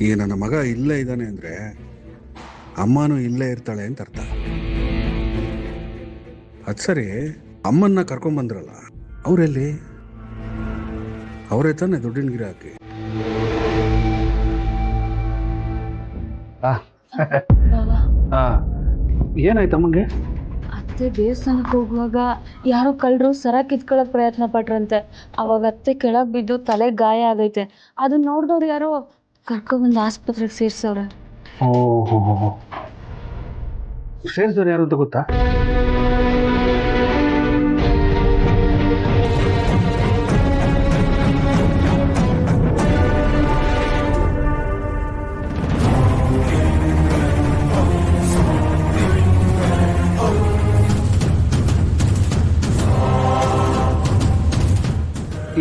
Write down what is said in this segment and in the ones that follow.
ಈಗ ನನ್ನ ಮಗ ಇಲ್ಲೇ ಇದ್ದಾನೆ ಅಂದರೆ ಅಮ್ಮನೂ ಇಲ್ಲೇ ಇರ್ತಾಳೆ ಅಂತ ಅರ್ಥ. ಅದು ಸರಿ, ಅಮ್ಮನ್ನ ಕರ್ಕೊಂಬಂದ್ರಲ್ಲ, ಅವರೆಲ್ಲಿ? ಅವರೇ ತಾನೆ ದುಡ್ಡಿನ ಗಿರ ಹಾಕಿ. ಏನಾಯ್ತು ಅಮ್ಮಂಗೆ? ಅತ್ತೆ ದೇವಸ್ಥಾನಕ್ಕೆ ಹೋಗುವಾಗ ಯಾರೋ ಕಳ್ಳರು ಸರ ಕಿತ್ಕೊಳ್ಳೋಕೆ ಪ್ರಯತ್ನ ಪಟ್ರಂತೆ. ಅವಾಗ ಅತ್ತೆ ಕೆಳಗೆ ಬಿದ್ದು ತಲೆ ಗಾಯ ಆಗೈತೆ. ಅದನ್ನ ನೋಡಿದವ್ರು ಯಾರೋ ಕರ್ಕೊಂಡ್ಬಂದು ಆಸ್ಪತ್ರೆಗೆ ಸೇರ್ಸವ್ರೆ. ಓಹೋ, ಸೇರಿಸೋರು ಯಾರು ಅಂತ ಗೊತ್ತಾ?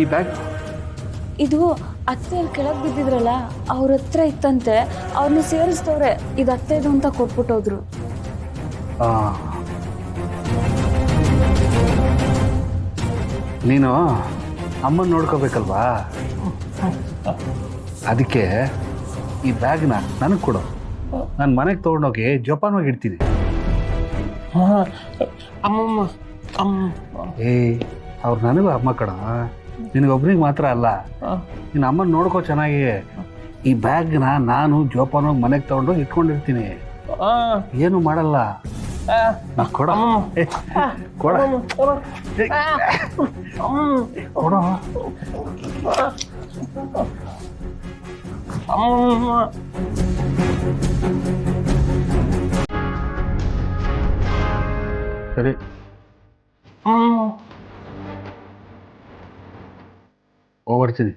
ಈ ಬ್ಯಾಗ್ ಇದು ಅತ್ತೆ ಅಲ್ಲಿ ಕೆಳಗೆ ಬಿದ್ದಿದ್ರಲ್ಲ ಅವ್ರ ಹತ್ರ ಇತ್ತಂತೆ. ಅವ್ರನ್ನ ಸೇರಿಸ್ತವ್ರೆ. ಇದು ಅತ್ತೆದು ಅಂತ ಕೊಟ್ಬಿಟ್ಟೋದ್ರು. ನೀನು ಅಮ್ಮನ ನೋಡ್ಕೋಬೇಕಲ್ವಾ, ಅದಕ್ಕೆ ಈ ಬ್ಯಾಗ್ನ ನನಗೆ ಕೊಡು. ನಾನು ಮನೆಗೆ ತೊಗೊಂಡೋಗಿ ಜೋಪಾನವಾಗಿ ಇಡ್ತೀನಿ. ಅವ್ರು ನನಗೂ ಅಮ್ಮ ಕಣ, ನಿನಗೊಬ್ರಿಗೆ ಮಾತ್ರ ಅಲ್ಲ. ನಿನ್ನ ಅಮ್ಮನ ನೋಡ್ಕೋ ಚೆನ್ನಾಗಿ. ಈ ಬ್ಯಾಗ್ನ ನಾನು ಜೋಪಾನವಾಗಿ ಮನೆಗೆ ತೊಗೊಂಡೋಗಿ ಇಟ್ಕೊಂಡಿರ್ತೀನಿ. ಏನು ಮಾಡಲ್ಲ. ಕೊಡ ಕೊಡ ಕೊಡ. ಸರಿ, ಹೋಗ್ಬರ್ತೀನಿ.